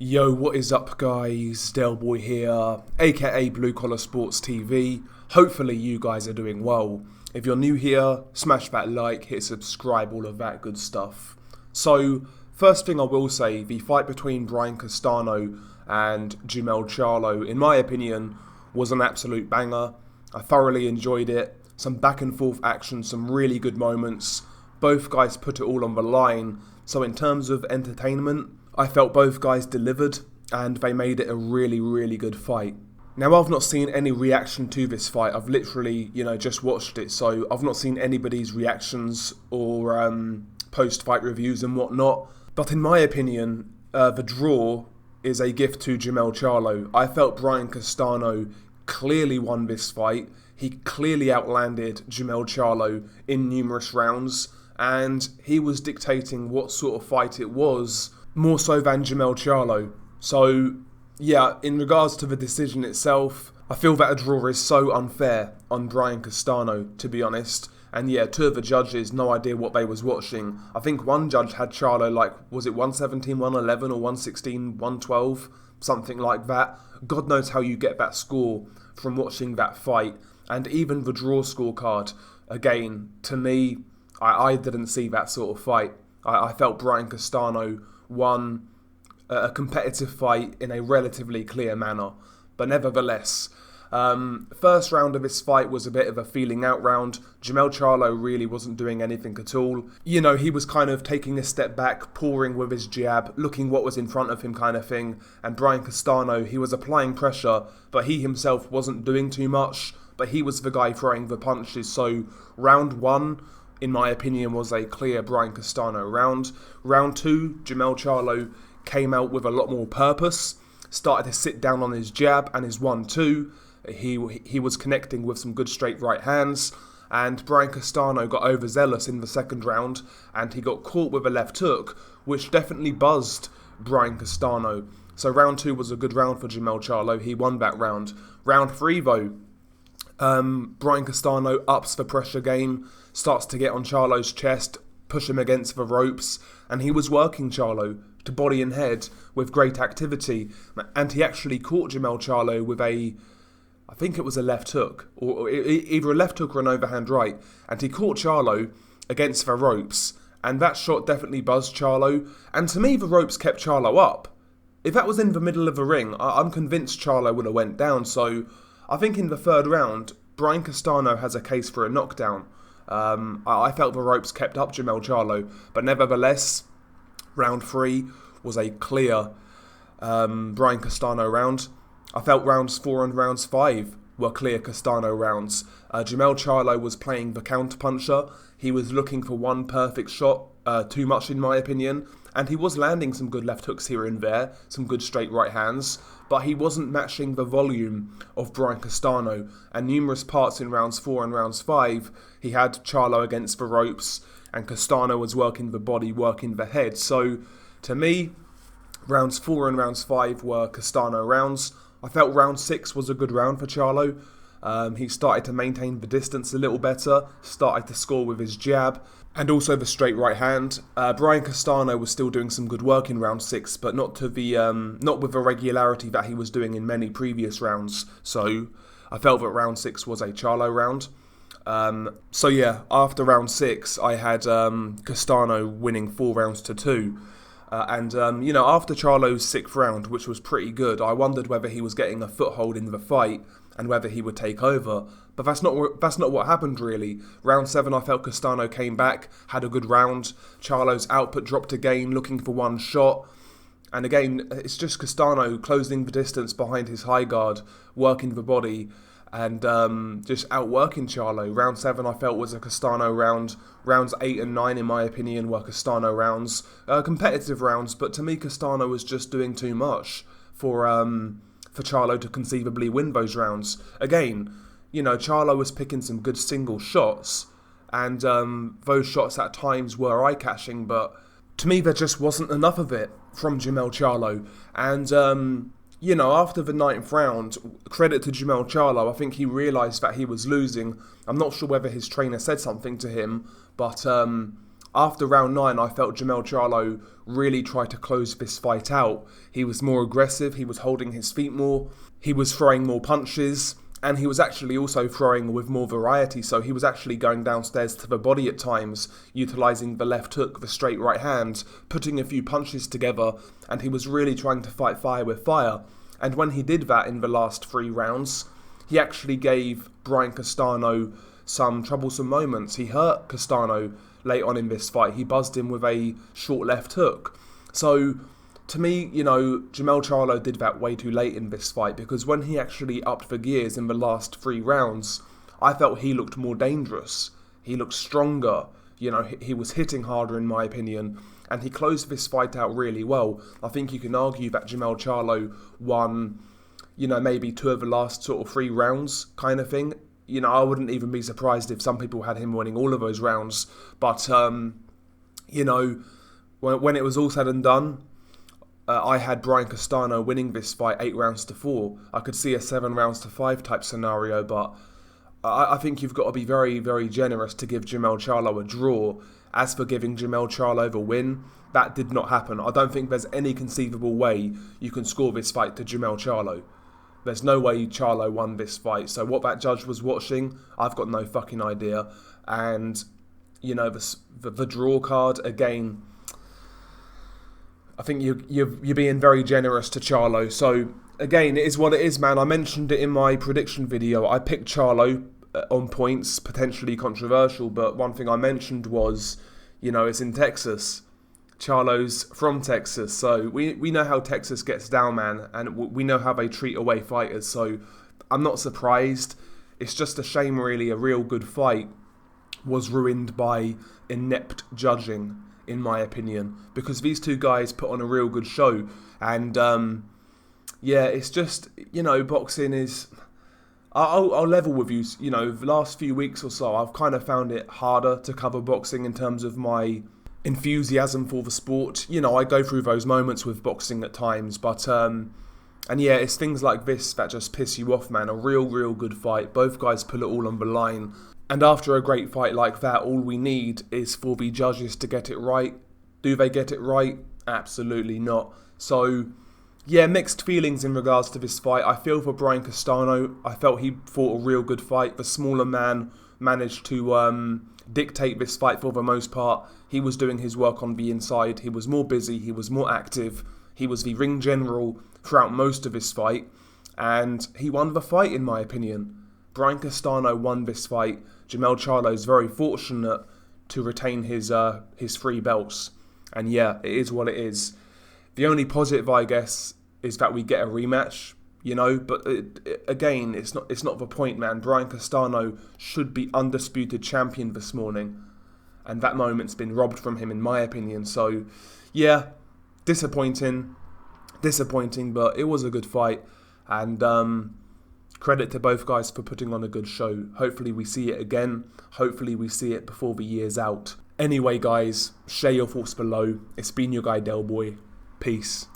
Yo, what is up guys? Delboy here, aka Blue Collar Sports TV. Hopefully you guys are doing well. If you're new here, smash that like, hit subscribe, all of that good stuff. So, first thing I will say, the fight between Brian Castano and Jermell Charlo, in my opinion, was an absolute banger. I thoroughly enjoyed it. Some back and forth action, some really good moments. Both guys put it all on the line. So in terms of entertainment, I felt both guys delivered and they made it a really, really good fight. Now, I've not seen any reaction to this fight. I've literally, just watched it. So I've not seen anybody's reactions or post-fight reviews and whatnot. But in my opinion, the draw is a gift to Jermell Charlo. I felt Brian Castano clearly won this fight. He clearly outlanded Jermell Charlo in numerous rounds. And he was dictating what sort of fight it was, more so than Jermell Charlo. So, yeah, in regards to the decision itself, I feel that a draw is so unfair on Brian Castano, to be honest. And yeah, two of the judges, no idea what they was watching. I think one judge had Charlo was it 117, 111 or 116, 112? Something like that. God knows how you get that score from watching that fight. And even the draw scorecard, again, to me, I didn't see that sort of fight. I felt Brian Castano won a competitive fight in a relatively clear manner. But nevertheless, first round of this fight was a bit of a feeling out round. Jermell Charlo really wasn't doing anything at all. He was kind of taking a step back, pouring with his jab, looking what was in front of him kind of thing. And Brian Castano, he was applying pressure, but he himself wasn't doing too much. But he was the guy throwing the punches. So round one, in my opinion, was a clear Brian Castano round. Round two, Jermell Charlo came out with a lot more purpose, started to sit down on his jab and his 1-2. He was connecting with some good straight right hands, and Brian Castano got overzealous in the second round, and he got caught with a left hook, which definitely buzzed Brian Castano. So round two was a good round for Jermell Charlo. He won that round. Round three, though, Brian Castano ups the pressure game, starts to get on Charlo's chest, push him against the ropes, and he was working Charlo to body and head with great activity. And he actually caught Jermell Charlo with I think it was a left hook, or either a left hook or an overhand right, and he caught Charlo against the ropes, and that shot definitely buzzed Charlo, and to me the ropes kept Charlo up. If that was in the middle of the ring, I'm convinced Charlo would have went down. So I think in the third round, Brian Castano has a case for a knockdown. I felt the ropes kept up Jermell Charlo, but nevertheless, round three was a clear Brian Castano round. I felt rounds 4 and rounds 5 were clear Castano rounds. Jermell Charlo was playing the counterpuncher. He was looking for one perfect shot, too much in my opinion, and he was landing some good left hooks here and there, some good straight right hands, but he wasn't matching the volume of Brian Castano, and numerous parts in rounds 4 and rounds 5, he had Charlo against the ropes, and Castano was working the body, working the head. So, to me, rounds 4 and rounds 5 were Castano rounds. I felt round 6 was a good round for Charlo. He started to maintain the distance a little better, started to score with his jab, and also the straight right hand. Brian Castano was still doing some good work in round 6, but not with the regularity that he was doing in many previous rounds. So I felt that round 6 was a Charlo round. So yeah, after round 6, I had Castano winning 4 rounds to 2. After Charlo's 6th round, which was pretty good, I wondered whether he was getting a foothold in the fight and whether he would take over. But that's not what happened, really. Round 7, I felt Castano came back, had a good round. Charlo's output dropped again, looking for one shot. And again, it's just Castano closing the distance behind his high guard, working the body, and just outworking Charlo. Round 7, I felt, was a Castano round. Rounds 8 and 9, in my opinion, were Castano rounds. Competitive rounds, but to me, Castano was just doing too much for Charlo to conceivably win those rounds. Again, Charlo was picking some good single shots, and those shots at times were eye-catching, but to me, there just wasn't enough of it from Jermell Charlo. And after the 9th round, credit to Jermell Charlo, I think he realised that he was losing. I'm not sure whether his trainer said something to him, but After round 9, I felt Jermell Charlo really tried to close this fight out. He was more aggressive, he was holding his feet more, he was throwing more punches, and he was actually also throwing with more variety, so he was actually going downstairs to the body at times, utilising the left hook, the straight right hand, putting a few punches together, and he was really trying to fight fire with fire. And when he did that in the last 3 rounds, he actually gave Brian Castano some troublesome moments. He hurt Castano late on in this fight. He buzzed him with a short left hook. So, to me, Jermell Charlo did that way too late in this fight, because when he actually upped the gears in the last 3 rounds, I felt he looked more dangerous. He looked stronger. He was hitting harder in my opinion, and he closed this fight out really well. I think you can argue that Jermell Charlo won, maybe 2 of the last sort of 3 rounds kind of thing. I wouldn't even be surprised if some people had him winning all of those rounds. But, when it was all said and done, I had Brian Castano winning this fight 8 rounds to 4. I could see a 7 rounds to 5 type scenario, but I think you've got to be very, very generous to give Jermell Charlo a draw. As for giving Jermell Charlo the win, that did not happen. I don't think there's any conceivable way you can score this fight to Jermell Charlo. There's no way Charlo won this fight. So what that judge was watching, I've got no fucking idea. And, the draw card, again, I think you're being very generous to Charlo. So, again, it is what it is, man. I mentioned it in my prediction video. I picked Charlo on points, potentially controversial, but one thing I mentioned was, it's in Texas. Charlo's from Texas, so we know how Texas gets down, man, and we know how they treat away fighters, so I'm not surprised. It's just a shame, really. A real good fight was ruined by inept judging, in my opinion, because these 2 guys put on a real good show, and it's just, boxing is... I'll level with you, the last few weeks or so, I've kind of found it harder to cover boxing in terms of my enthusiasm for the sport. I go through those moments with boxing at times, but it's things like this that just piss you off, man. A real good fight. Both guys put it all on the line, and after a great fight like that, all we need is for the judges to get it right. Do they get it right? Absolutely not. So, mixed feelings in regards to this fight. I feel for Brian Castano. I felt he fought a real good fight. The smaller man managed to dictate this fight for the most part. He was doing his work on the inside. He was more busy. He was more active. He was the ring general throughout most of this fight, and he won the fight, in my opinion. Brian Castano won this fight. Jermell Charlo is very fortunate to retain his 3 belts, and it is what it is. The only positive, I guess, is that we get a rematch. But again, it's not the point, man. Brian Castano should be undisputed champion this morning, and that moment's been robbed from him, in my opinion. So, disappointing, but it was a good fight, and credit to both guys for putting on a good show. Hopefully we see it again. Hopefully we see it before the year's out. Anyway, guys, share your thoughts below. It's been your guy, Del Boy. Peace.